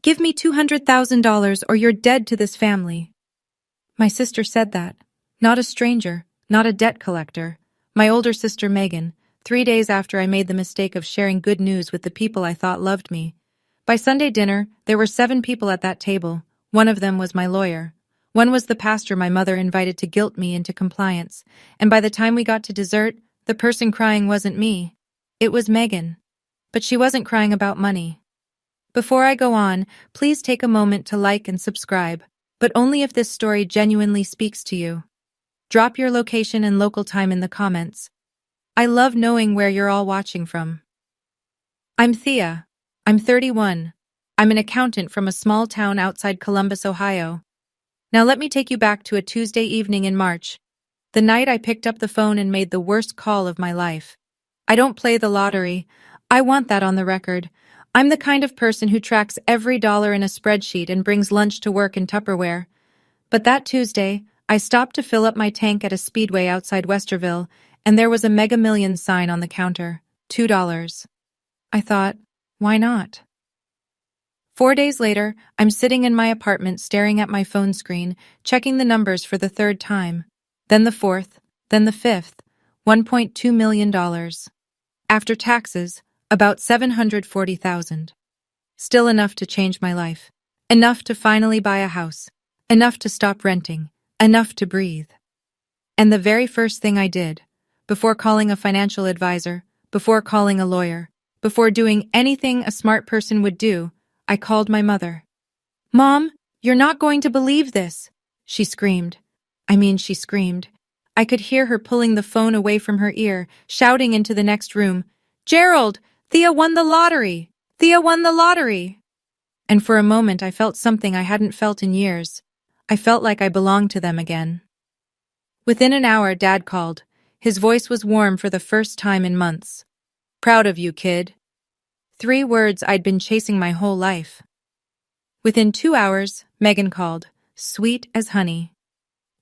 Give me $200,000 or you're dead to this family. My sister said that. Not a stranger, not a debt collector. My older sister Megan, 3 days after I made the mistake of sharing good news with the people I thought loved me. By Sunday dinner, there were 7 people at that table. One of them was my lawyer. One was the pastor my mother invited to guilt me into compliance. And by the time we got to dessert, the person crying wasn't me. It was Megan. But she wasn't crying about money. Before I go on, please take a moment to like and subscribe, but only if this story genuinely speaks to you. Drop your location and local time in the comments. I love knowing where you're all watching from. I'm Thea. I'm 31. I'm an accountant from a small town outside Columbus, Ohio. Now let me take you back to a Tuesday evening in March, the night I picked up the phone and made the worst call of my life. I don't play the lottery. I want that on the record. I'm the kind of person who tracks every dollar in a spreadsheet and brings lunch to work in Tupperware. But that Tuesday, I stopped to fill up my tank at a speedway outside Westerville, and there was a Mega Millions sign on the counter, $2. I thought, why not? 4 days later, I'm sitting in my apartment staring at my phone screen, checking the numbers for the 3rd time. Then the 4th, then the 5th, $1.2 million. After taxes, about $740,000. Still enough to change my life. Enough to finally buy a house. Enough to stop renting. Enough to breathe. And the very first thing I did, before calling a financial advisor, before calling a lawyer, before doing anything a smart person would do, I called my mother. "Mom, you're not going to believe this," she screamed. She screamed. I could hear her pulling the phone away from her ear, shouting into the next room, "Gerald, Thea won the lottery! Thea won the lottery!" And for a moment I felt something I hadn't felt in years. I felt like I belonged to them again. Within an hour, Dad called. His voice was warm for the first time in months. "Proud of you, kid." 3 words I'd been chasing my whole life. Within 2 hours, Megan called, sweet as honey.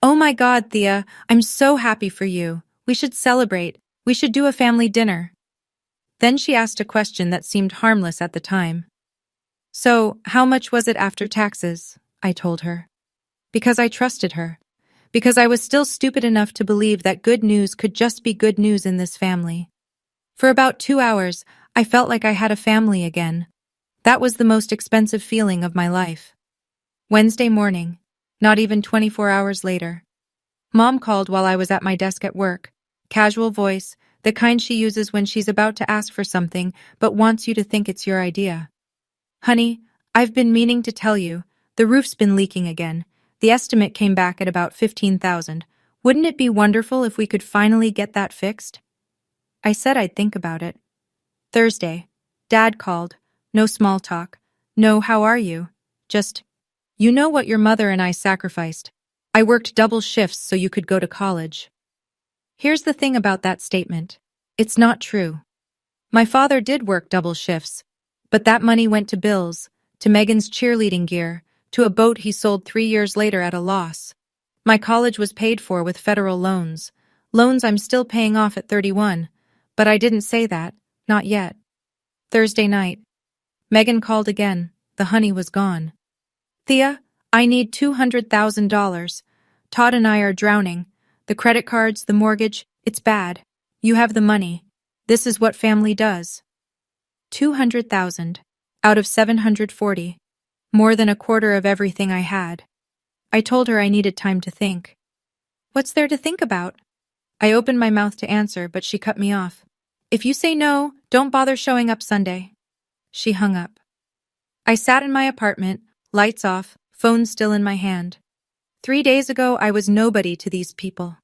"Oh my God, Thea, I'm so happy for you. We should celebrate. We should do a family dinner." Then she asked a question that seemed harmless at the time. "So, how much was it after taxes?" I told her. Because I trusted her. Because I was still stupid enough to believe that good news could just be good news in this family. For about 2 hours, I felt like I had a family again. That was the most expensive feeling of my life. Wednesday morning, not even 24 hours later. Mom called while I was at my desk at work. Casual voice, the kind she uses when she's about to ask for something but wants you to think it's your idea. "Honey, I've been meaning to tell you, the roof's been leaking again. The estimate came back at about $15,000. Wouldn't it be wonderful if we could finally get that fixed?" I said I'd think about it. Thursday, Dad called. No small talk. No "how are you?" Just, "You know what your mother and I sacrificed. I worked double shifts so you could go to college." Here's the thing about that statement. It's not true. My father did work double shifts, but that money went to bills, to Megan's cheerleading gear, to a boat he sold 3 years later at a loss. My college was paid for with federal loans. Loans I'm still paying off at 31, but I didn't say that, not yet. Thursday night. Megan called again. The honey was gone. "Thea, I need $200,000. Todd and I are drowning. The credit cards, the mortgage, it's bad. You have the money. This is what family does." 200,000 out of 740. More than a quarter of everything I had. I told her I needed time to think. "What's there to think about?" I opened my mouth to answer, but she cut me off. "If you say no, don't bother showing up Sunday." She hung up. I sat in my apartment, lights off, phone still in my hand. 3 days ago, I was nobody to these people.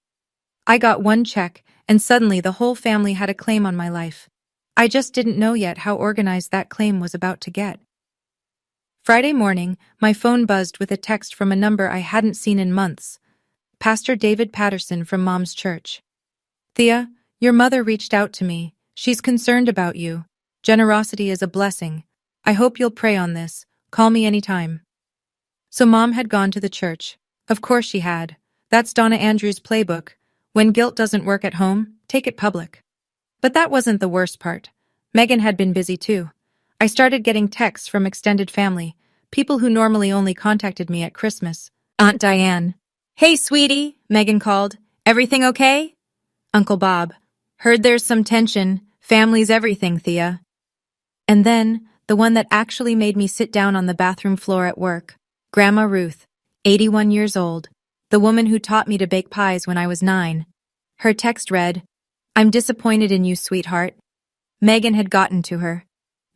I got one check, and suddenly the whole family had a claim on my life. I just didn't know yet how organized that claim was about to get. Friday morning, my phone buzzed with a text from a number I hadn't seen in months. Pastor David Patterson from Mom's church. "Thea, your mother reached out to me. She's concerned about you. Generosity is a blessing. I hope you'll pray on this. Call me anytime." So Mom had gone to the church. Of course she had. That's Donna Andrews' playbook. When guilt doesn't work at home, take it public. But that wasn't the worst part. Megan had been busy too. I started getting texts from extended family. People who normally only contacted me at Christmas. Aunt Diane. Hey, sweetie, Megan called. Everything okay? Uncle Bob. Heard there's some tension. Family's everything, Thea. And then, the one that actually made me sit down on the bathroom floor at work. Grandma Ruth, 81 years old. The woman who taught me to bake pies when I was 9. Her text read, I'm disappointed in you, sweetheart. Megan had gotten to her.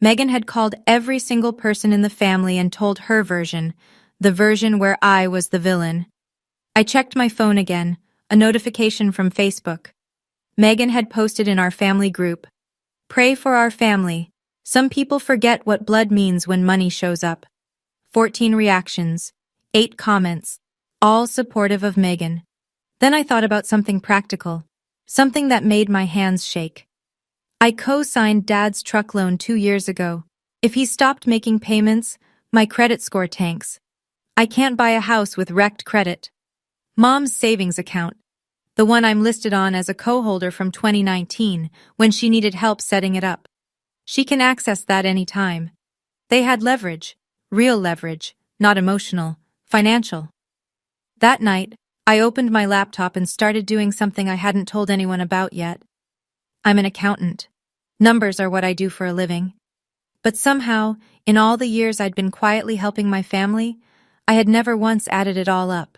Megan had called every single person in the family and told her version, the version where I was the villain. I checked my phone again, a notification from Facebook. Megan had posted in our family group, Pray for our family. Some people forget what blood means when money shows up. 14 reactions, 8 comments, all supportive of Megan. Then I thought about something practical, something that made my hands shake. I co-signed Dad's truck loan 2 years ago. If he stopped making payments, my credit score tanks. I can't buy a house with wrecked credit. Mom's savings account, the one I'm listed on as a co-holder from 2019 when she needed help setting it up. She can access that anytime. They had leverage, real leverage, not emotional, financial. That night, I opened my laptop and started doing something I hadn't told anyone about yet. I'm an accountant. Numbers are what I do for a living. But somehow, in all the years I'd been quietly helping my family, I had never once added it all up.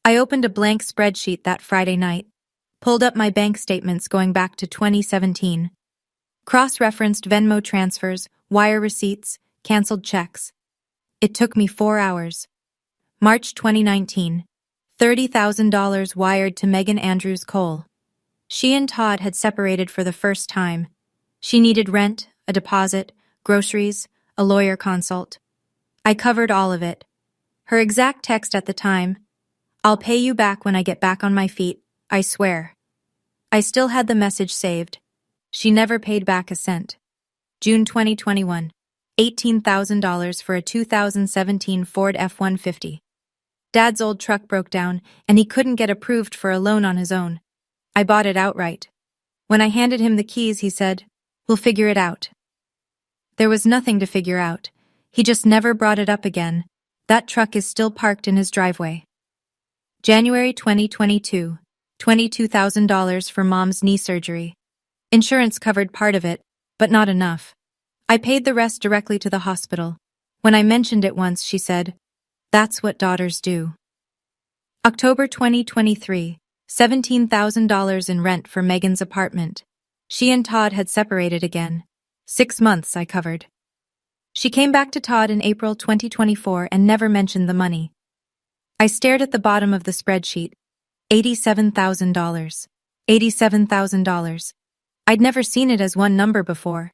I opened a blank spreadsheet that Friday night, pulled up my bank statements going back to 2017, cross-referenced Venmo transfers, wire receipts, canceled checks. It took me 4 hours. March 2019, $30,000 wired to Megan Andrews Cole. She and Todd had separated for the first time. She needed rent, a deposit, groceries, a lawyer consult. I covered all of it. Her exact text at the time, I'll pay you back when I get back on my feet, I swear. I still had the message saved. She never paid back a cent. June 2021, $18,000 for a 2017 Ford F-150. Dad's old truck broke down, and he couldn't get approved for a loan on his own. I bought it outright. When I handed him the keys, he said, We'll figure it out. There was nothing to figure out. He just never brought it up again. That truck is still parked in his driveway. January 2022, $22,000 for Mom's knee surgery. Insurance covered part of it, but not enough. I paid the rest directly to the hospital. When I mentioned it once, she said, That's what daughters do. October 2023, $17,000 in rent for Megan's apartment. She and Todd had separated again. 6 months I covered. She came back to Todd in April 2024 and never mentioned the money. I stared at the bottom of the spreadsheet. $87,000. $87,000. I'd never seen it as one number before.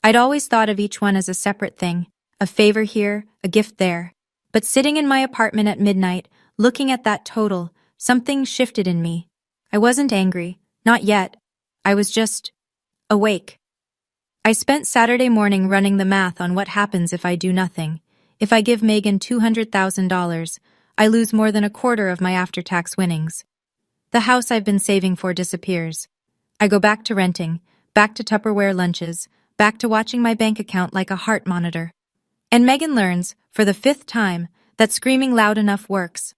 I'd always thought of each one as a separate thing, a favor here, a gift there. But sitting in my apartment at midnight, looking at that total, something shifted in me. I wasn't angry, not yet. I was just awake. I spent Saturday morning running the math on what happens if I do nothing. If I give Megan $200,000, I lose more than a quarter of my after-tax winnings. The house I've been saving for disappears. I go back to renting, back to Tupperware lunches, back to watching my bank account like a heart monitor. And Megan learns, for the 5th time, that screaming loud enough works.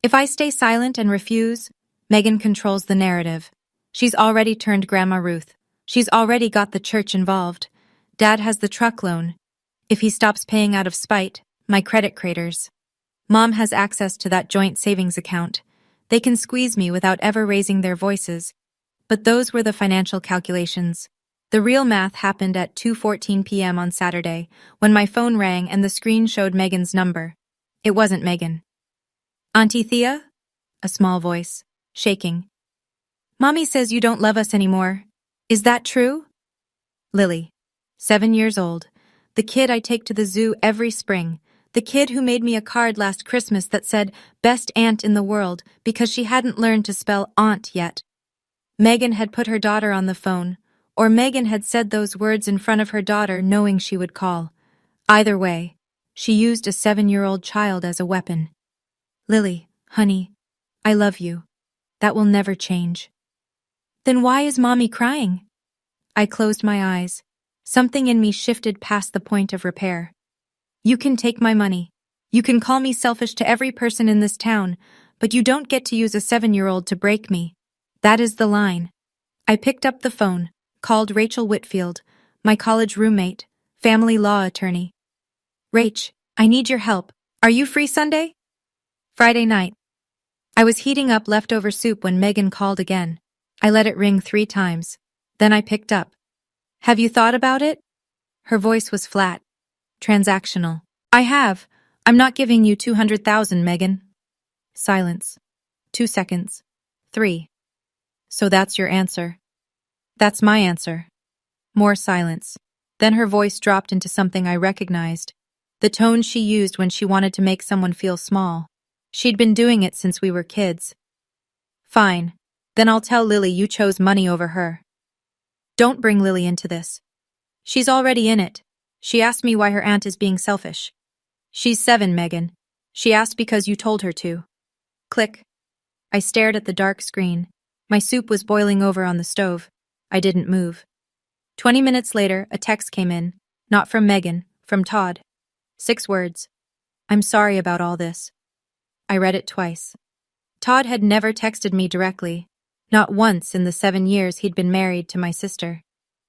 If I stay silent and refuse, Megan controls the narrative. She's already turned Grandma Ruth. She's already got the church involved. Dad has the truck loan. If he stops paying out of spite, my credit craters. Mom has access to that joint savings account. They can squeeze me without ever raising their voices. But those were the financial calculations. The real math happened at 2:14 p.m. on Saturday, when my phone rang and the screen showed Megan's number. It wasn't Megan. Auntie Thea? A small voice, shaking. Mommy says you don't love us anymore. Is that true? Lily, 7 years old, the kid I take to the zoo every spring, the kid who made me a card last Christmas that said, best aunt in the world, because she hadn't learned to spell aunt yet. Megan had put her daughter on the phone, or Megan had said those words in front of her daughter knowing she would call. Either way, she used a 7-year-old child as a weapon. Lily, honey, I love you. That will never change. Then why is Mommy crying? I closed my eyes. Something in me shifted past the point of repair. You can take my money. You can call me selfish to every person in this town, but you don't get to use a 7-year-old to break me. That is the line. I picked up the phone, called Rachel Whitfield, my college roommate, family law attorney. Rach, I need your help. Are you free Sunday? Friday night. I was heating up leftover soup when Megan called again. I let it ring 3 times. Then I picked up. Have you thought about it? Her voice was flat, transactional. I have. I'm not giving you 200,000, Megan. Silence. 2 seconds. 3. So that's your answer. That's my answer. More silence. Then her voice dropped into something I recognized. The tone she used when she wanted to make someone feel small. She'd been doing it since we were kids. Fine. Then I'll tell Lily you chose money over her. Don't bring Lily into this. She's already in it. She asked me why her aunt is being selfish. She's 7, Megan. She asked because you told her to. Click. I stared at the dark screen. My soup was boiling over on the stove. I didn't move. 20 minutes later, a text came in. Not from Megan, from Todd. 6 words. I'm sorry about all this. I read it twice. Todd had never texted me directly. Not once in the 7 years he'd been married to my sister.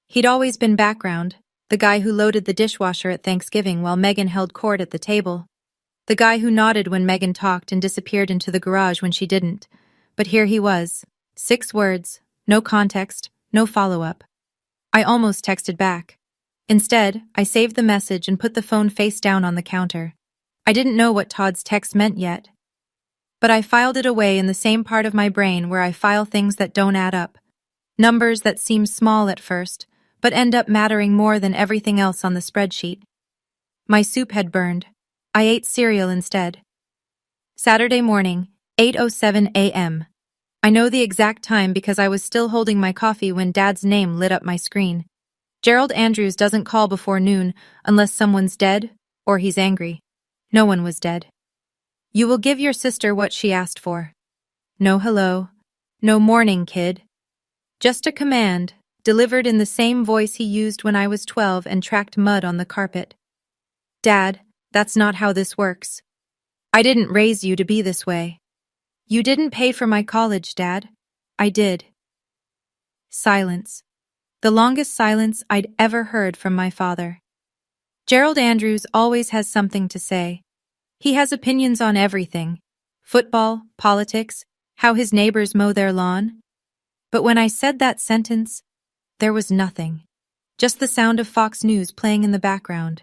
He'd always been background, the guy who loaded the dishwasher at Thanksgiving while Megan held court at the table. The guy who nodded when Megan talked and disappeared into the garage when she didn't. But here he was. 6 words, no context, no follow-up. I almost texted back. Instead, I saved the message and put the phone face down on the counter. I didn't know what Todd's text meant yet. But I filed it away in the same part of my brain where I file things that don't add up. Numbers that seem small at first, but end up mattering more than everything else on the spreadsheet. My soup had burned. I ate cereal instead. Saturday morning, 8:07 a.m. I know the exact time because I was still holding my coffee when Dad's name lit up my screen. Gerald Andrews doesn't call before noon unless someone's dead or he's angry. No one was dead. You will give your sister what she asked for. No hello. No morning, kid. Just a command, delivered in the same voice he used when I was 12 and tracked mud on the carpet. Dad, that's not how this works. I didn't raise you to be this way. You didn't pay for my college, Dad. I did. Silence. The longest silence I'd ever heard from my father. Gerald Andrews always has something to say. He has opinions on everything. Football, politics, how his neighbors mow their lawn. But when I said that sentence, there was nothing. Just the sound of Fox News playing in the background.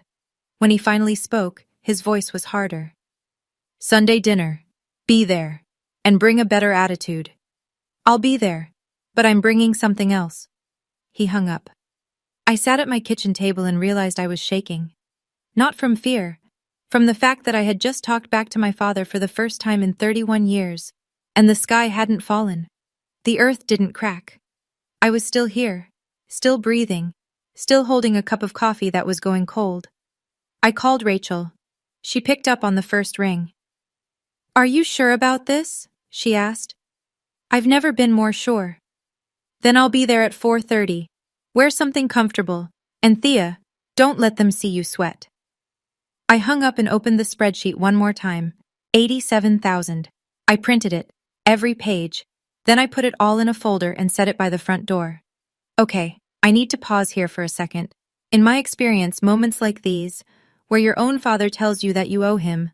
When he finally spoke, his voice was harder. Sunday dinner. Be there. And bring a better attitude. I'll be there, but I'm bringing something else. He hung up. I sat at my kitchen table and realized I was shaking. Not from fear, from the fact that I had just talked back to my father for the first time in 31 years, and the sky hadn't fallen. The earth didn't crack. I was still here, still breathing, still holding a cup of coffee that was going cold. I called Rachel. She picked up on the first ring. Are you sure about this? She asked. I've never been more sure. Then I'll be there at 4:30. Wear something comfortable. And Thea, don't let them see you sweat. I hung up and opened the spreadsheet one more time. 87,000. I printed it, every page. Then I put it all in a folder and set it by the front door. Okay, I need to pause here for a second. In my experience, moments like these, where your own father tells you that you owe him,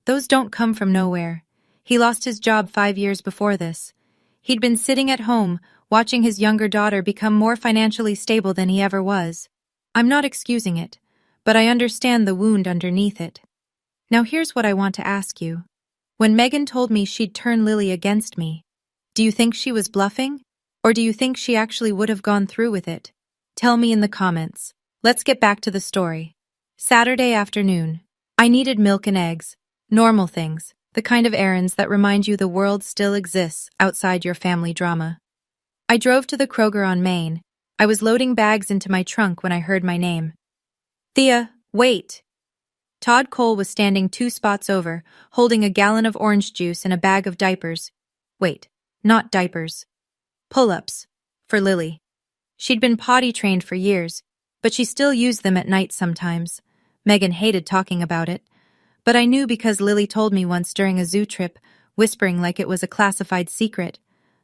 those don't come from nowhere. He lost his job 5 years before this. He'd been sitting at home, watching his younger daughter become more financially stable than he ever was. I'm not excusing it, but I understand the wound underneath it. Now here's what I want to ask you. When Megan told me she'd turn Lily against me, do you think she was bluffing? Or do you think she actually would have gone through with it? Tell me in the comments. Let's get back to the story. Saturday afternoon. I needed milk and eggs. Normal things. The kind of errands that remind you the world still exists outside your family drama. I drove to the Kroger on Main. I was loading bags into my trunk when I heard my name. Thea, wait! Todd Cole was standing 2 spots over, holding a gallon of orange juice and a bag of diapers. Wait, not diapers. Pull-ups. For Lily. She'd been potty trained for years, but she still used them at night sometimes. Megan hated talking about it, but I knew because Lily told me once during a zoo trip, whispering like it was a classified secret.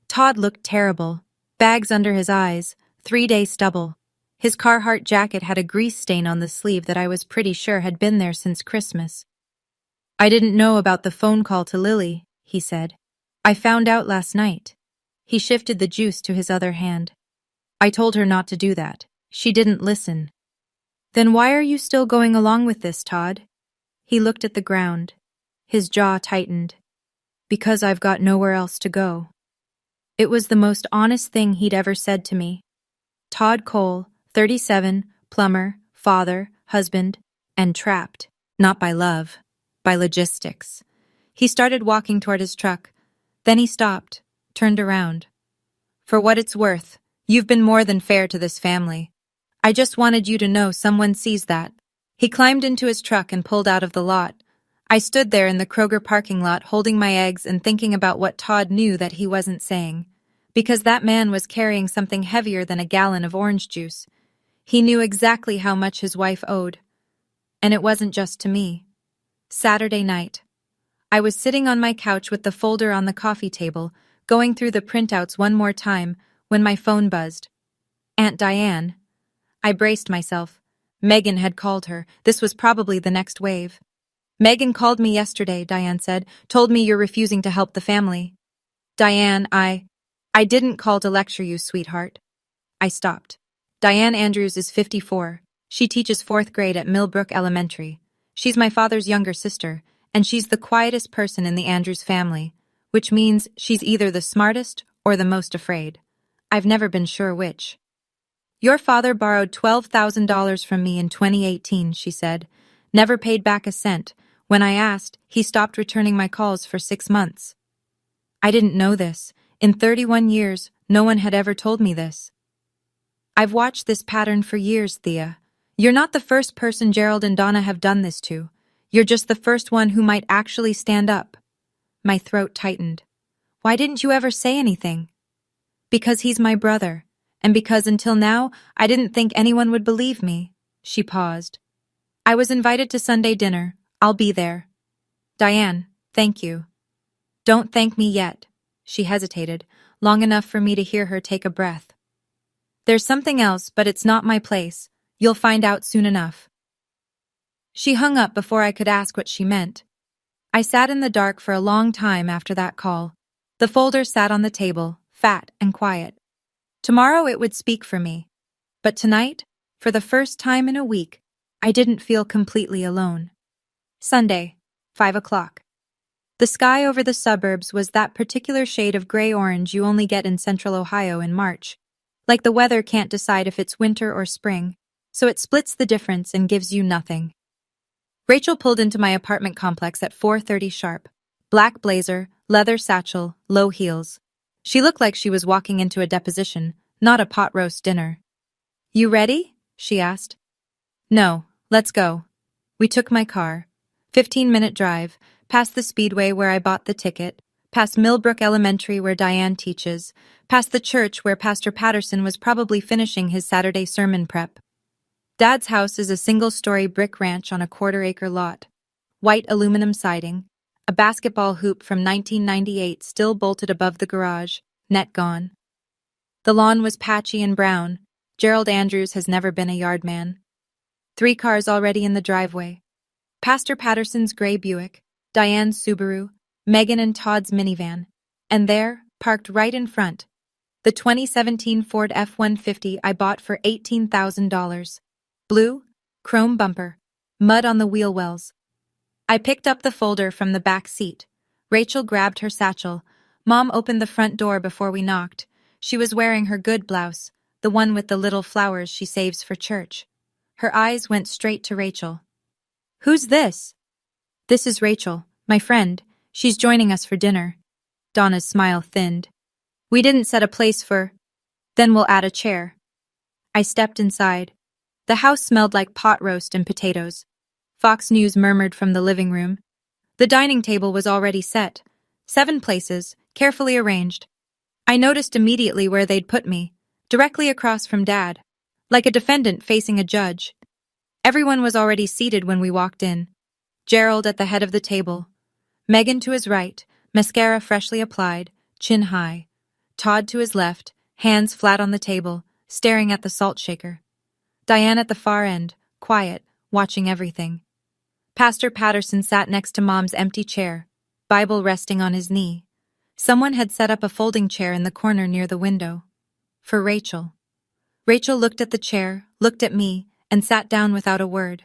Todd looked terrible. Bags under his eyes, 3-day stubble. His Carhartt jacket had a grease stain on the sleeve that I was pretty sure had been there since Christmas. I didn't know about the phone call to Lily, he said. I found out last night. He shifted the juice to his other hand. I told her not to do that. She didn't listen. Then why are you still going along with this, Todd? He looked at the ground. His jaw tightened. Because I've got nowhere else to go. It was the most honest thing he'd ever said to me. Todd Cole, 37, plumber, father, husband, and trapped. Not by love, by logistics. He started walking toward his truck. Then he stopped, turned around. For what it's worth, you've been more than fair to this family. I just wanted you to know someone sees that. He climbed into his truck and pulled out of the lot. I stood there in the Kroger parking lot holding my eggs and thinking about what Todd knew that he wasn't saying. Because that man was carrying something heavier than a gallon of orange juice. He knew exactly how much his wife owed. And it wasn't just to me. Saturday night. I was sitting on my couch with the folder on the coffee table, going through the printouts one more time, when my phone buzzed. Aunt Diane. I braced myself. Megan had called her. This was probably the next wave. Megan called me yesterday, Diane said, told me you're refusing to help the family. Diane, I didn't call to lecture you, sweetheart. I stopped. Diane Andrews is 54. She teaches 4th grade at Millbrook Elementary. She's my father's younger sister, and she's the quietest person in the Andrews family, which means she's either the smartest or the most afraid. I've never been sure which. Your father borrowed $12,000 from me in 2018, she said. Never paid back a cent. When I asked, he stopped returning my calls for 6 months. I didn't know this. In 31 years, no one had ever told me this. I've watched this pattern for years, Thea. You're not the first person Gerald and Donna have done this to. You're just the first one who might actually stand up. My throat tightened. Why didn't you ever say anything? Because he's my brother, and because until now, I didn't think anyone would believe me. She paused. I was invited to Sunday dinner. I'll be there. Diane, thank you. Don't thank me yet. She hesitated, long enough for me to hear her take a breath. There's something else, but it's not my place. You'll find out soon enough. She hung up before I could ask what she meant. I sat in the dark for a long time after that call. The folder sat on the table, fat and quiet. Tomorrow it would speak for me. But tonight, for the first time in a week, I didn't feel completely alone. Sunday, 5 o'clock. The sky over the suburbs was that particular shade of gray-orange you only get in central Ohio in March. Like the weather can't decide if it's winter or spring, so it splits the difference and gives you nothing. Rachel pulled into my apartment complex at 4:30 sharp. Black blazer, leather satchel, low heels. She looked like she was walking into a deposition, not a pot roast dinner. You ready? She asked. No, let's go. We took my car. 15-minute drive, past the speedway where I bought the ticket, past Millbrook Elementary where Diane teaches, past the church where Pastor Patterson was probably finishing his Saturday sermon prep. Dad's house is a single-story brick ranch on a quarter-acre lot. White aluminum siding, a basketball hoop from 1998 still bolted above the garage, net gone. The lawn was patchy and brown. Gerald Andrews has never been a yard man. 3 cars already in the driveway. Pastor Patterson's gray Buick, Diane's Subaru, Megan and Todd's minivan, and there, parked right in front, the 2017 Ford F-150 I bought for $18,000. Blue, chrome bumper, mud on the wheel wells. I picked up the folder from the back seat. Rachel grabbed her satchel. Mom opened the front door before we knocked. She was wearing her good blouse, the one with the little flowers she saves for church. Her eyes went straight to Rachel. Who's this? This is Rachel, my friend. She's joining us for dinner. Donna's smile thinned. We didn't set a place for... Then we'll add a chair. I stepped inside. The house smelled like pot roast and potatoes. Fox News murmured from the living room. The dining table was already set. 7 places, carefully arranged. I noticed immediately where they'd put me, directly across from Dad, like a defendant facing a judge. Everyone was already seated when we walked in. Gerald at the head of the table, Megan to his right, mascara freshly applied, chin high. Todd to his left, hands flat on the table, staring at the salt shaker. Diane at the far end, quiet, watching everything. Pastor Patterson sat next to Mom's empty chair, Bible resting on his knee. Someone had set up a folding chair in the corner near the window. For Rachel. Rachel looked at the chair, looked at me, and sat down without a word.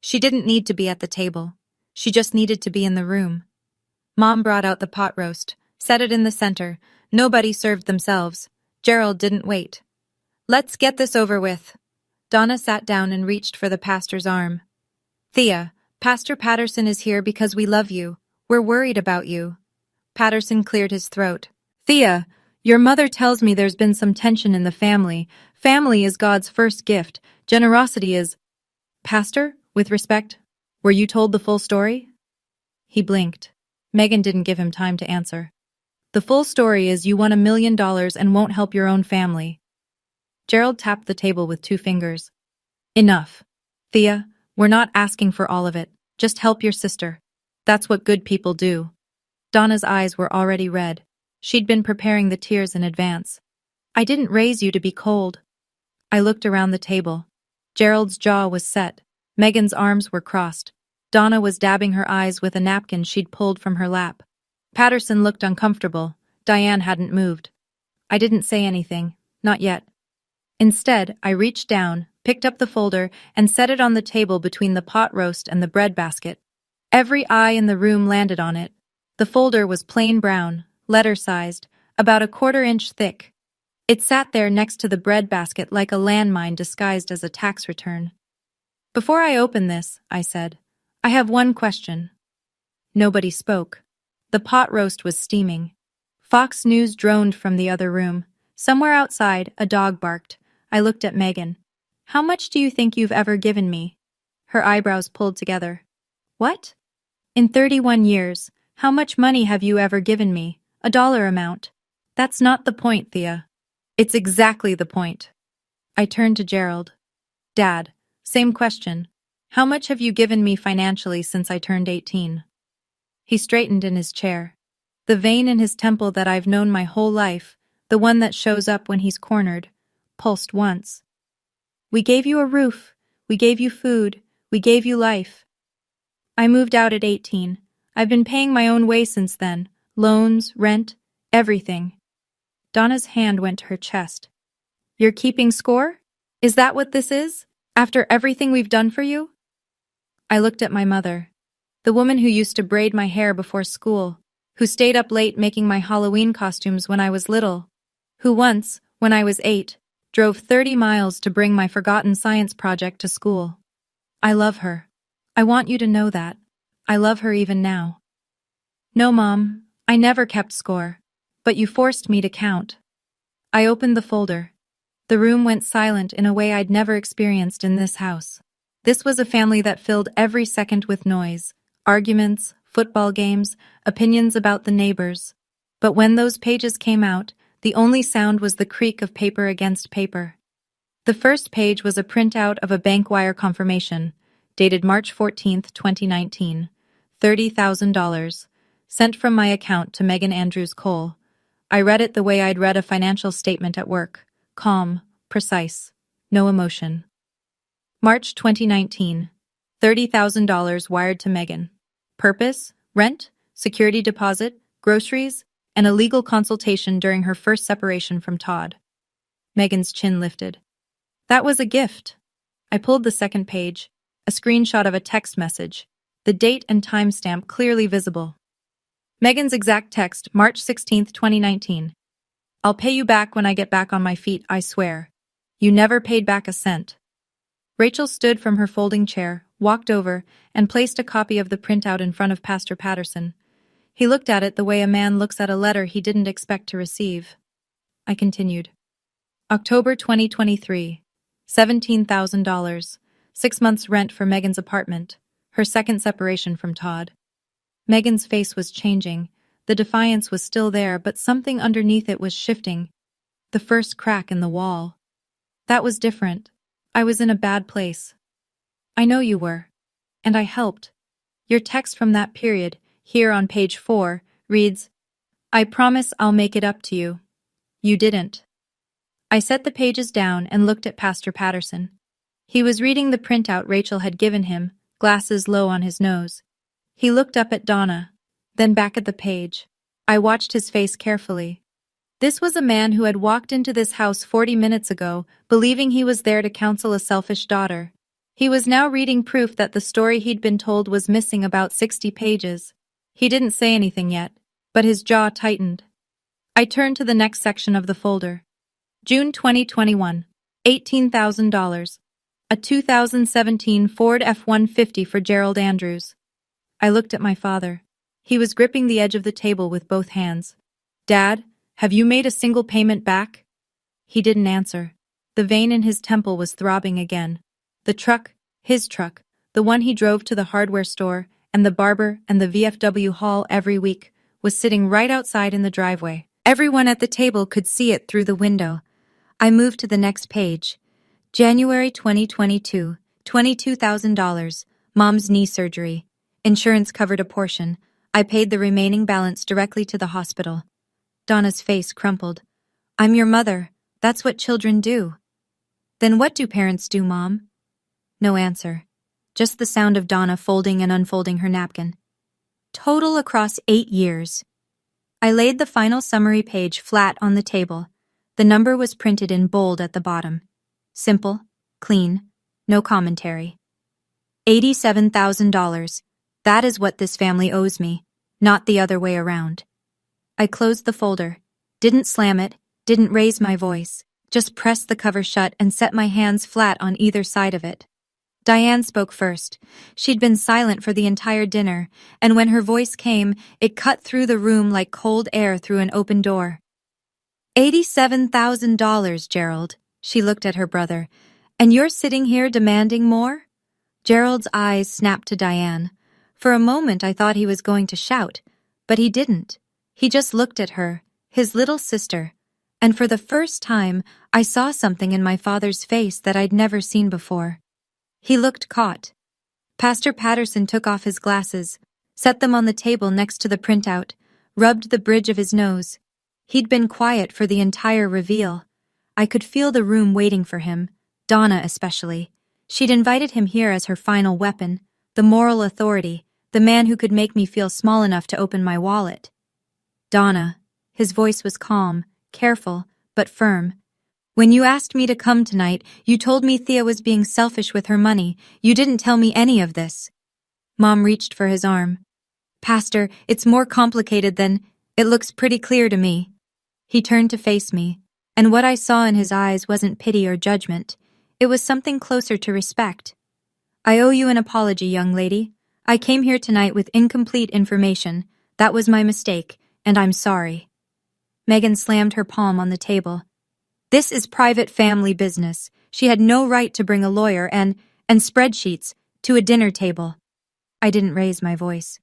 She didn't need to be at the table. She just needed to be in the room. Mom brought out the pot roast, set it in the center. Nobody served themselves. Gerald didn't wait. Let's get this over with. Donna sat down and reached for the pastor's arm. Thea, Pastor Patterson is here because we love you. We're worried about you. Patterson cleared his throat. Thea, your mother tells me there's been some tension in the family. Family is God's first gift. Generosity is... Pastor, with respect, were you told the full story? He blinked. Megan didn't give him time to answer. The full story is you won $1 million and won't help your own family. Gerald tapped the table with 2 fingers. Enough. Thea, we're not asking for all of it. Just help your sister. That's what good people do. Donna's eyes were already red. She'd been preparing the tears in advance. I didn't raise you to be cold. I looked around the table. Gerald's jaw was set. Megan's arms were crossed. Donna was dabbing her eyes with a napkin she'd pulled from her lap. Patterson looked uncomfortable. Diane hadn't moved. I didn't say anything. Not yet. Instead, I reached down, picked up the folder, and set it on the table between the pot roast and the bread basket. Every eye in the room landed on it. The folder was plain brown, letter-sized, about 1/4 inch thick. It sat there next to the bread basket like a landmine disguised as a tax return. Before I open this, I said, I have one question. Nobody spoke. The pot roast was steaming. Fox News droned from the other room. Somewhere outside, a dog barked. I looked at Megan. How much do you think you've ever given me? Her eyebrows pulled together. What? In 31 years, how much money have you ever given me? A dollar amount. That's not the point, Thea. It's exactly the point. I turned to Gerald. Dad, same question. How much have you given me financially since I turned 18? He straightened in his chair. The vein in his temple that I've known my whole life, the one that shows up when he's cornered, pulsed once. We gave you a roof. We gave you food. We gave you life. I moved out at 18. I've been paying my own way since then. Loans, rent, everything. Donna's hand went to her chest. You're keeping score? Is that what this is? After everything we've done for you? I looked at my mother, the woman who used to braid my hair before school, who stayed up late making my Halloween costumes when I was little, who once, when I was 8, drove 30 miles to bring my forgotten science project to school. I love her. I want you to know that. I love her even now. No, Mom, I never kept score, but you forced me to count. I opened the folder. The room went silent in a way I'd never experienced in this house. This was a family that filled every second with noise, arguments, football games, opinions about the neighbors. But when those pages came out, the only sound was the creak of paper against paper. The first page was a printout of a bank wire confirmation, dated March 14, 2019, $30,000, sent from my account to Megan Andrews Cole. I read it the way I'd read a financial statement at work, calm, precise, no emotion. March 2019, $30,000 wired to Megan. Purpose, rent, security deposit, groceries, and a legal consultation during her first separation from Todd. Megan's chin lifted. That was a gift. I pulled the second page, a screenshot of a text message, the date and timestamp clearly visible. Megan's exact text, March 16, 2019. I'll pay you back when I get back on my feet, I swear. You never paid back a cent. Rachel stood from her folding chair, walked over, and placed a copy of the printout in front of Pastor Patterson. He looked at it the way a man looks at a letter he didn't expect to receive. I continued. October 2023, $17,000, 6 months rent for Megan's apartment, her second separation from Todd. Megan's face was changing. The defiance was still there, but something underneath it was shifting. The first crack in the wall. That was different. I was in a bad place. I know you were. And I helped. Your text from that period, here on page 4, reads, I promise I'll make it up to you. You didn't. I set the pages down and looked at Pastor Patterson. He was reading the printout Rachel had given him, glasses low on his nose. He looked up at Donna, then back at the page. I watched his face carefully. This was a man who had walked into this house 40 minutes ago, believing he was there to counsel a selfish daughter. He was now reading proof that the story he'd been told was missing about 60 pages. He didn't say anything yet, but his jaw tightened. I turned to the next section of the folder. June 2021, $18,000. A 2017 Ford F-150 for Gerald Andrews. I looked at my father. He was gripping the edge of the table with both hands. Dad, have you made a single payment back? He didn't answer. The vein in his temple was throbbing again. The truck, his truck, the one he drove to the hardware store, and the barber and the VFW haul every week, was sitting right outside in the driveway. Everyone at the table could see it through the window. I moved to the next page. January 2022, $22,000. Mom's knee surgery. Insurance covered a portion. I paid the remaining balance directly to the hospital. Donna's face crumpled. I'm your mother. That's what children do. Then what do parents do, Mom? No answer. Just the sound of Donna folding and unfolding her napkin. Total across 8 years. I laid the final summary page flat on the table. The number was printed in bold at the bottom. Simple, clean, no commentary. $87,000. That is what this family owes me, not the other way around. I closed the folder, didn't slam it, didn't raise my voice, just pressed the cover shut and set my hands flat on either side of it. Diane spoke first. She'd been silent for the entire dinner, and when her voice came, it cut through the room like cold air through an open door. $87,000, Gerald. She looked at her brother. And you're sitting here demanding more? Gerald's eyes snapped to Diane. For a moment I thought he was going to shout, but he didn't. He just looked at her, his little sister, and for the first time I saw something in my father's face that I'd never seen before. He looked caught. Pastor Patterson took off his glasses, set them on the table next to the printout, rubbed the bridge of his nose. He'd been quiet for the entire reveal. I could feel the room waiting for him, Donna especially. She'd invited him here as her final weapon, the moral authority, the man who could make me feel small enough to open my wallet. Donna. His voice was calm, careful, but firm. When you asked me to come tonight, you told me Thea was being selfish with her money. You didn't tell me any of this. Mom reached for his arm. Pastor, it's more complicated than... It looks pretty clear to me. He turned to face me, and what I saw in his eyes wasn't pity or judgment. It was something closer to respect. I owe you an apology, young lady. I came here tonight with incomplete information. That was my mistake, and I'm sorry. Megan slammed her palm on the table. This is private family business. She had no right to bring a lawyer and spreadsheets to a dinner table. I didn't raise my voice.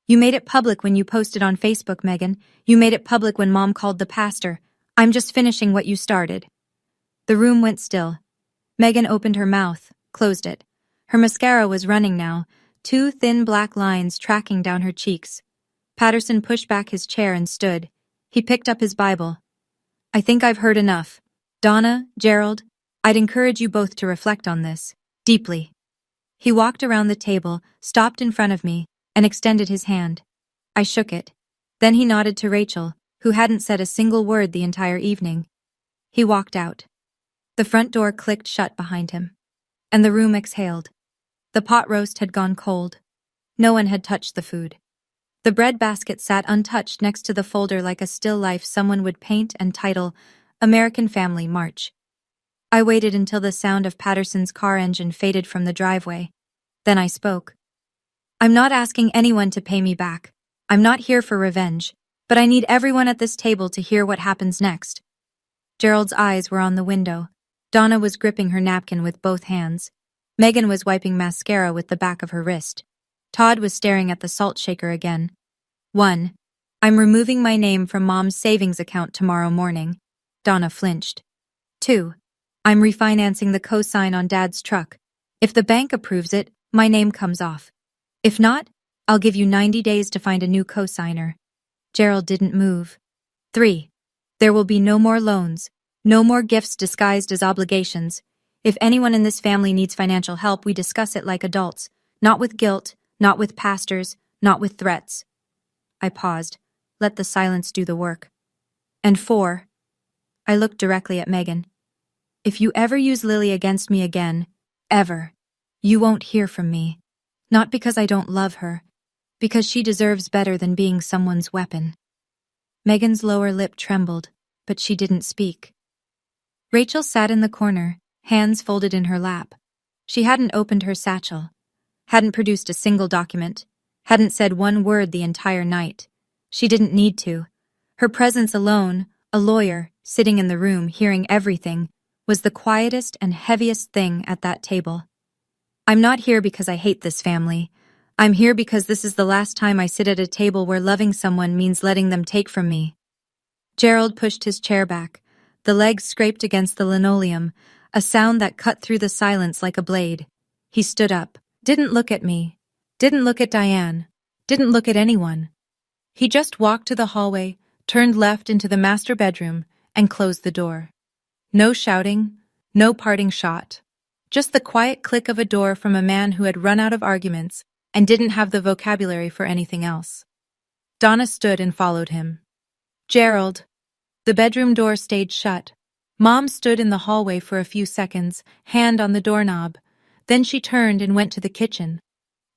You made it public when you posted on Facebook, Megan. You made it public when Mom called the pastor. I'm just finishing what you started. The room went still. Megan opened her mouth, closed it. Her mascara was running now, 2 thin black lines tracking down her cheeks. Patterson pushed back his chair and stood. He picked up his Bible. I think I've heard enough. Donna, Gerald, I'd encourage you both to reflect on this, deeply. He walked around the table, stopped in front of me, and extended his hand. I shook it. Then he nodded to Rachel, who hadn't said a single word the entire evening. He walked out. The front door clicked shut behind him, and the room exhaled. The pot roast had gone cold. No one had touched the food. The bread basket sat untouched next to the folder like a still life someone would paint and title American Family March. I waited until the sound of Patterson's car engine faded from the driveway. Then I spoke. I'm not asking anyone to pay me back. I'm not here for revenge, but I need everyone at this table to hear what happens next. Gerald's eyes were on the window. Donna was gripping her napkin with both hands. Megan was wiping mascara with the back of her wrist. Todd was staring at the salt shaker again. 1. I'm removing my name from Mom's savings account tomorrow morning. Donna flinched. 2. I'm refinancing the cosign on Dad's truck. If the bank approves it, my name comes off. If not, I'll give you 90 days to find a new co-signer. Gerald didn't move. 3. There will be no more loans, no more gifts disguised as obligations. If anyone in this family needs financial help, we discuss it like adults, not with guilt, not with pastors, not with threats. I paused. Let the silence do the work. And 4. I looked directly at Megan. If you ever use Lily against me again, ever, you won't hear from me. Not because I don't love her, because she deserves better than being someone's weapon. Megan's lower lip trembled, but she didn't speak. Rachel sat in the corner, hands folded in her lap. She hadn't opened her satchel, hadn't produced a single document, hadn't said one word the entire night. She didn't need to. Her presence alone, a lawyer, sitting in the room, hearing everything, was the quietest and heaviest thing at that table. I'm not here because I hate this family. I'm here because this is the last time I sit at a table where loving someone means letting them take from me. Gerald pushed his chair back. The legs scraped against the linoleum, a sound that cut through the silence like a blade. He stood up, didn't look at me, didn't look at Diane, didn't look at anyone. He just walked to the hallway, turned left into the master bedroom, and closed the door. No shouting, no parting shot. Just the quiet click of a door from a man who had run out of arguments and didn't have the vocabulary for anything else. Donna stood and followed him. Gerald. The bedroom door stayed shut. Mom stood in the hallway for a few seconds, hand on the doorknob. Then she turned and went to the kitchen.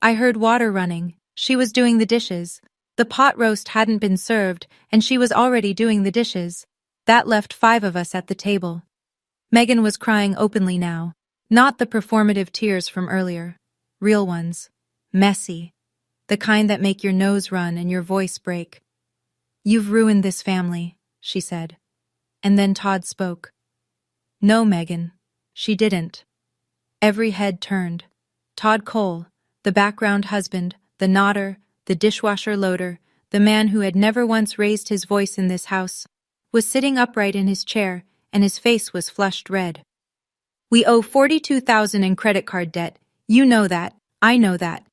I heard water running. She was doing the dishes. The pot roast hadn't been served, and she was already doing the dishes. That left 5 of us at the table. Megan was crying openly now. Not the performative tears from earlier. Real ones. Messy. The kind that make your nose run and your voice break. You've ruined this family, she said. And then Todd spoke. No, Megan. She didn't. Every head turned. Todd Cole, the background husband, the nodder, the dishwasher loader, the man who had never once raised his voice in this house, was sitting upright in his chair, and his face was flushed red. We owe $42,000 in credit card debt. You know that. I know that.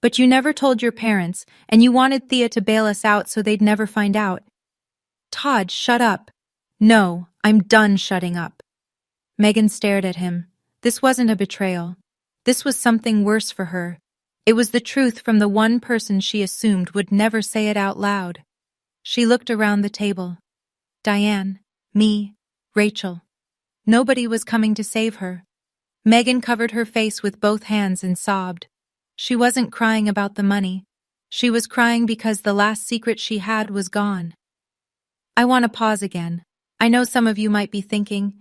But you never told your parents, and you wanted Thea to bail us out so they'd never find out. Todd, shut up. No, I'm done shutting up. Megan stared at him. This wasn't a betrayal. This was something worse for her. It was the truth from the one person she assumed would never say it out loud. She looked around the table. Diane, me, Rachel. Nobody was coming to save her. Megan covered her face with both hands and sobbed. She wasn't crying about the money. She was crying because the last secret she had was gone. I want to pause again. I know some of you might be thinking,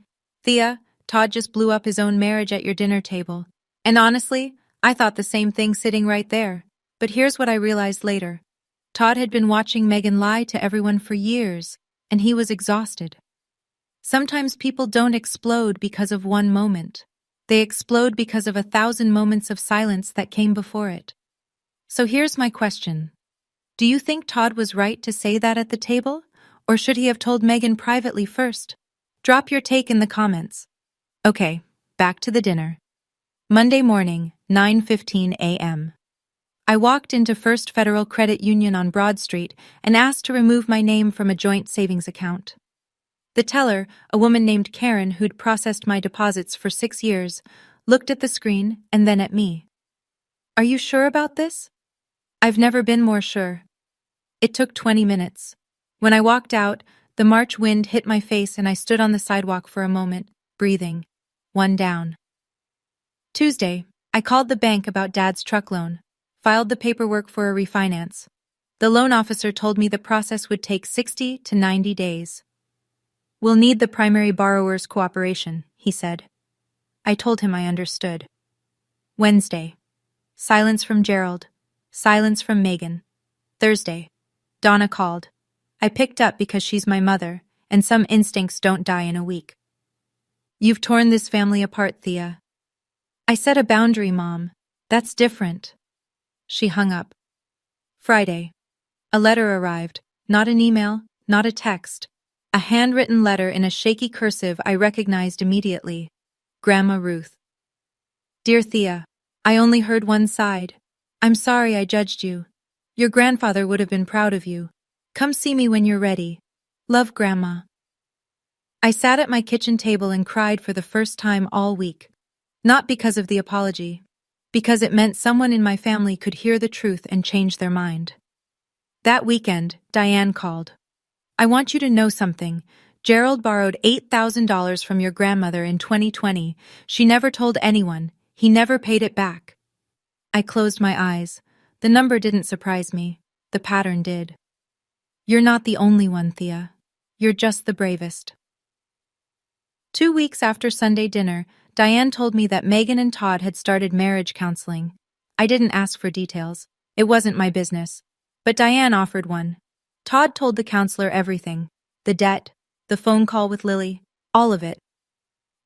Thea, Todd just blew up his own marriage at your dinner table. And honestly, I thought the same thing sitting right there. But here's what I realized later. Todd had been watching Megan lie to everyone for years, and he was exhausted. Sometimes people don't explode because of one moment. They explode because of 1,000 moments of silence that came before it. So here's my question. Do you think Todd was right to say that at the table? Or should he have told Megan privately first? Drop your take in the comments. Okay, back to the dinner. Monday morning, 9:15 a.m. I walked into First Federal Credit Union on Broad Street and asked to remove my name from a joint savings account. The teller, a woman named Karen who'd processed my deposits for 6 years, looked at the screen and then at me. Are you sure about this? I've never been more sure. It took 20 minutes. When I walked out, the March wind hit my face and I stood on the sidewalk for a moment, breathing. One down. Tuesday, I called the bank about Dad's truck loan, filed the paperwork for a refinance. The loan officer told me the process would take 60 to 90 days. We'll need the primary borrower's cooperation, he said. I told him I understood. Wednesday. Silence from Gerald. Silence from Megan. Thursday. Donna called. I picked up because she's my mother, and some instincts don't die in a week. You've torn this family apart, Thea. I set a boundary, Mom. That's different. She hung up. Friday. A letter arrived. Not an email, not a text. A handwritten letter in a shaky cursive I recognized immediately. Grandma Ruth. Dear Thea, I only heard one side. I'm sorry I judged you. Your grandfather would have been proud of you. Come see me when you're ready. Love, Grandma. I sat at my kitchen table and cried for the first time all week. Not because of the apology, because it meant someone in my family could hear the truth and change their mind. That weekend, Diane called. I want you to know something. Gerald borrowed $8,000 from your grandmother in 2020. She never told anyone. He never paid it back. I closed my eyes. The number didn't surprise me. The pattern did. You're not the only one, Thea. You're just the bravest. 2 weeks after Sunday dinner, Diane told me that Megan and Todd had started marriage counseling. I didn't ask for details. It wasn't my business. But Diane offered one. Todd told the counselor everything. The debt, the phone call with Lily, all of it.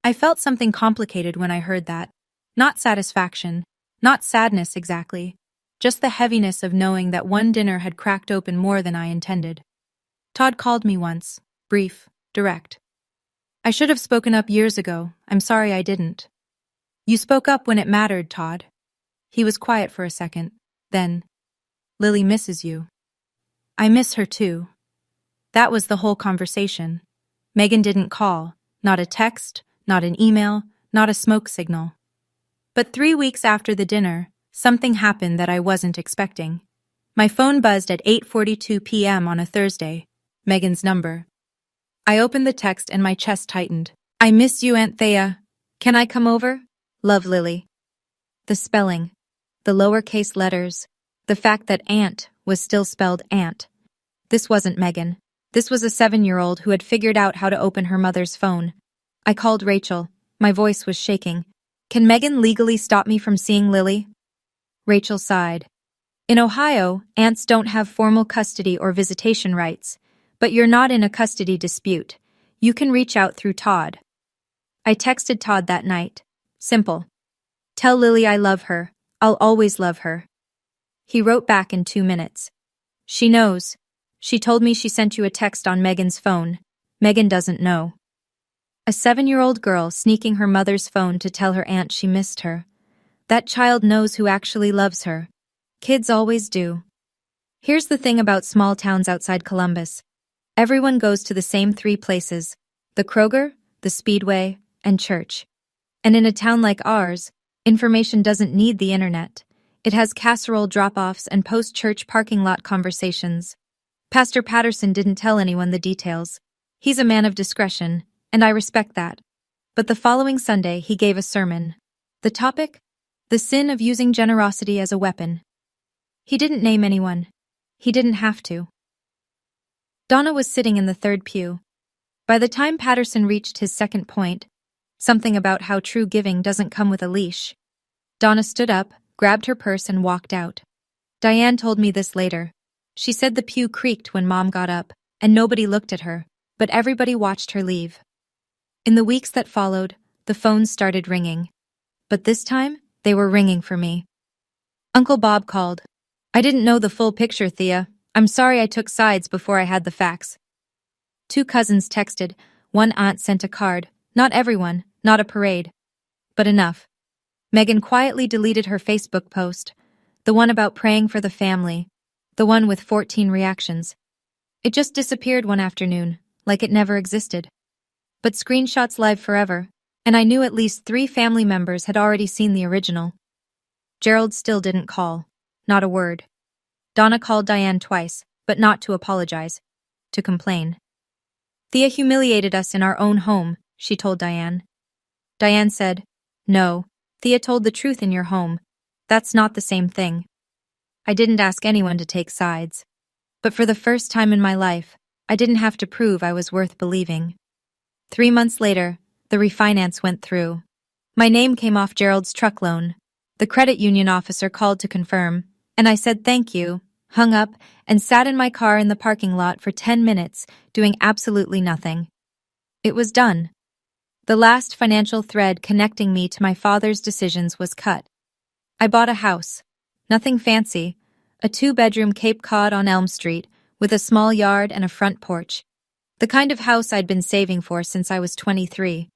I felt something complicated when I heard that. Not satisfaction, not sadness exactly, just the heaviness of knowing that one dinner had cracked open more than I intended. Todd called me once, brief, direct. I should have spoken up years ago. I'm sorry I didn't. You spoke up when it mattered, Todd. He was quiet for a second. Then, Lily misses you. I miss her too. That was the whole conversation. Megan didn't call. Not a text, not an email, not a smoke signal. But 3 weeks after the dinner, something happened that I wasn't expecting. My phone buzzed at 8:42 p.m. on a Thursday. Megan's number. I opened the text and my chest tightened. I miss you, Aunt Thea. Can I come over? Love, Lily. The spelling, the lowercase letters, the fact that aunt was still spelled aunt. This wasn't Megan. This was a 7-year-old who had figured out how to open her mother's phone. I called Rachel. My voice was shaking. Can Megan legally stop me from seeing Lily? Rachel sighed. In Ohio, aunts don't have formal custody or visitation rights, but you're not in a custody dispute. You can reach out through Todd. I texted Todd that night. Simple. Tell Lily I love her. I'll always love her. He wrote back in 2 minutes. She knows. She told me she sent you a text on Megan's phone. Megan doesn't know. A 7-year-old girl sneaking her mother's phone to tell her aunt she missed her. That child knows who actually loves her. Kids always do. Here's the thing about small towns outside Columbus. Everyone goes to the same 3 places: the Kroger, the Speedway, and church. And in a town like ours, information doesn't need the internet. It has casserole drop-offs and post-church parking lot conversations. Pastor Patterson didn't tell anyone the details. He's a man of discretion, and I respect that. But the following Sunday, he gave a sermon. The topic? The sin of using generosity as a weapon. He didn't name anyone. He didn't have to. Donna was sitting in the 3rd pew. By the time Patterson reached his second point, something about how true giving doesn't come with a leash, Donna stood up, grabbed her purse, and walked out. Diane told me this later. She said the pew creaked when Mom got up, and nobody looked at her, but everybody watched her leave. In the weeks that followed, the phones started ringing. But this time, they were ringing for me. Uncle Bob called. I didn't know the full picture, Thea. I'm sorry I took sides before I had the facts. 2 cousins texted. One aunt sent a card. Not everyone, not a parade. But enough. Megan quietly deleted her Facebook post. The one about praying for the family. The one with 14 reactions. It just disappeared one afternoon, like it never existed. But screenshots live forever, and I knew at least 3 family members had already seen the original. Gerald still didn't call. Not a word. Donna called Diane twice, but not to apologize. To complain. Thea humiliated us in our own home, she told Diane. Diane said, No, Thea told the truth in your home. That's not the same thing. I didn't ask anyone to take sides. But for the first time in my life, I didn't have to prove I was worth believing. 3 months later, the refinance went through. My name came off Gerald's truck loan. The credit union officer called to confirm, and I said thank you, hung up, and sat in my car in the parking lot for 10 minutes, doing absolutely nothing. It was done. The last financial thread connecting me to my father's decisions was cut. I bought a house. Nothing fancy. A 2-bedroom Cape Cod on Elm Street, with a small yard and a front porch. The kind of house I'd been saving for since I was 23.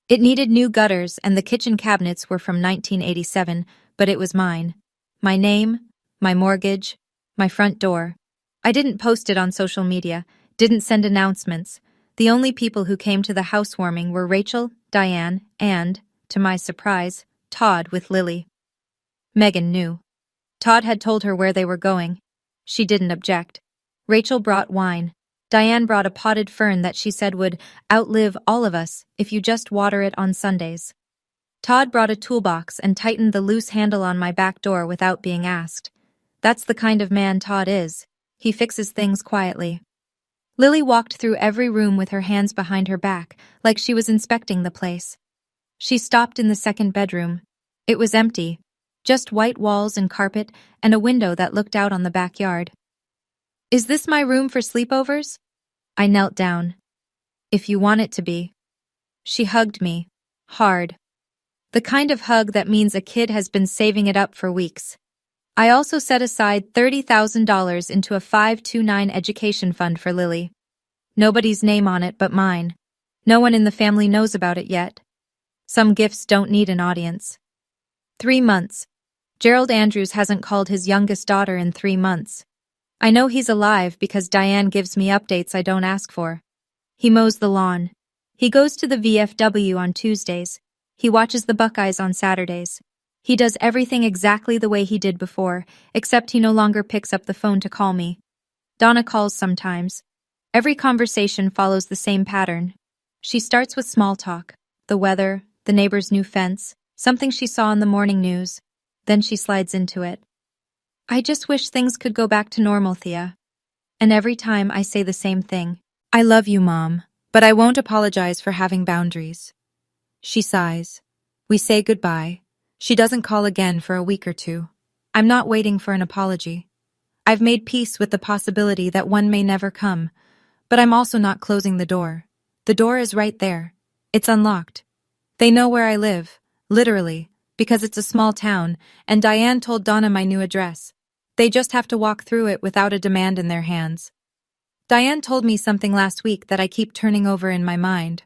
It needed new gutters and the kitchen cabinets were from 1987, but it was mine. My name, my mortgage, my front door. I didn't post it on social media, didn't send announcements. The only people who came to the housewarming were Rachel, Diane, and, to my surprise, Todd with Lily. Megan knew. Todd had told her where they were going. She didn't object. Rachel brought wine. Diane brought a potted fern that she said would outlive all of us if you just water it on Sundays. Todd brought a toolbox and tightened the loose handle on my back door without being asked. That's the kind of man Todd is. He fixes things quietly. Lily walked through every room with her hands behind her back, like she was inspecting the place. She stopped in the second bedroom. It was empty, just white walls and carpet and a window that looked out on the backyard. Is this my room for sleepovers? I knelt down. If you want it to be. She hugged me, hard. The kind of hug that means a kid has been saving it up for weeks. I also set aside $30,000 into a 529 education fund for Lily. Nobody's name on it but mine. No one in the family knows about it yet. Some gifts don't need an audience. 3 months. Gerald Andrews hasn't called his youngest daughter in 3 months. I know he's alive because Diane gives me updates I don't ask for. He mows the lawn. He goes to the VFW on Tuesdays. He watches the Buckeyes on Saturdays. He does everything exactly the way he did before, except he no longer picks up the phone to call me. Donna calls sometimes. Every conversation follows the same pattern. She starts with small talk, the weather, the neighbor's new fence, something she saw in the morning news. Then she slides into it. I just wish things could go back to normal, Thea. And every time I say the same thing. I love you, Mom, but I won't apologize for having boundaries. She sighs. We say goodbye. She doesn't call again for a week or two. I'm not waiting for an apology. I've made peace with the possibility that one may never come, but I'm also not closing the door. The door is right there. It's unlocked. They know where I live, literally, because it's a small town, and Diane told Donna my new address. They just have to walk through it without a demand in their hands. Diane told me something last week that I keep turning over in my mind.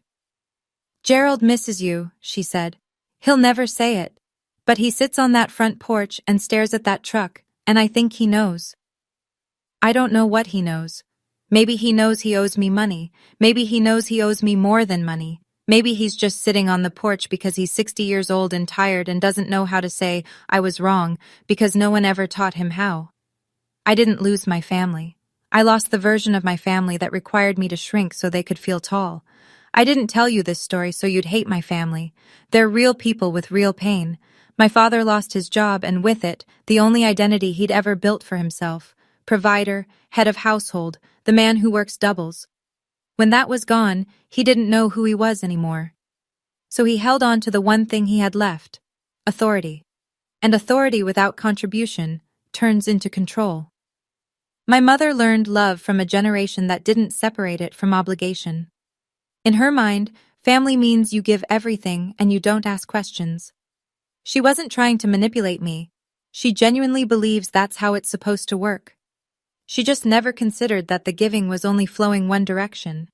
Gerald misses you, she said. He'll never say it. But he sits on that front porch and stares at that truck, and I think he knows. I don't know what he knows. Maybe he knows he owes me money. Maybe he knows he owes me more than money. Maybe he's just sitting on the porch because he's 60 years old and tired and doesn't know how to say, I was wrong, because no one ever taught him how. I didn't lose my family. I lost the version of my family that required me to shrink so they could feel tall. I didn't tell you this story so you'd hate my family. They're real people with real pain. My father lost his job and with it, the only identity he'd ever built for himself. Provider, head of household, the man who works doubles. When that was gone, he didn't know who he was anymore. So he held on to the one thing he had left, authority. And authority without contribution turns into control. My mother learned love from a generation that didn't separate it from obligation. In her mind, family means you give everything and you don't ask questions. She wasn't trying to manipulate me. She genuinely believes that's how it's supposed to work. She just never considered that the giving was only flowing one direction.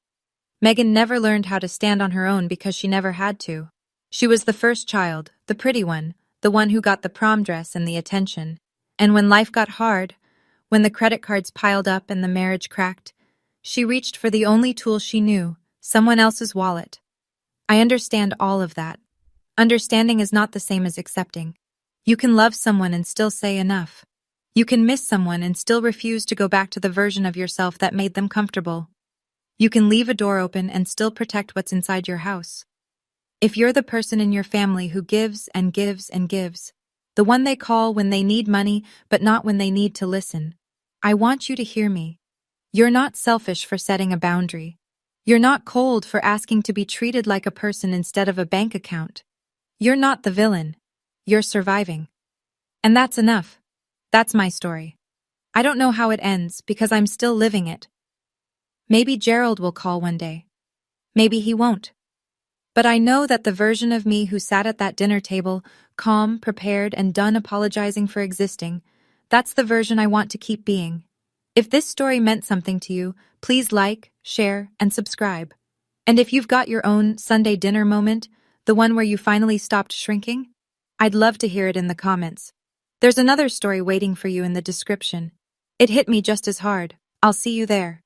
Megan never learned how to stand on her own because she never had to. She was the first child, the pretty one, the one who got the prom dress and the attention. And when life got hard, when the credit cards piled up and the marriage cracked, she reached for the only tool she knew, someone else's wallet. I understand all of that. Understanding is not the same as accepting. You can love someone and still say enough. You can miss someone and still refuse to go back to the version of yourself that made them comfortable. You can leave a door open and still protect what's inside your house. If you're the person in your family who gives and gives and gives, the one they call when they need money but not when they need to listen, I want you to hear me. You're not selfish for setting a boundary. You're not cold for asking to be treated like a person instead of a bank account. You're not the villain. You're surviving. And that's enough. That's my story. I don't know how it ends because I'm still living it. Maybe Gerald will call one day. Maybe he won't. But I know that the version of me who sat at that dinner table, calm, prepared, and done apologizing for existing, that's the version I want to keep being. If this story meant something to you, please like, share, and subscribe. And if you've got your own Sunday dinner moment, The one where you finally stopped shrinking? I'd love to hear it in the comments. There's another story waiting for you in the description. It hit me just as hard. I'll see you there.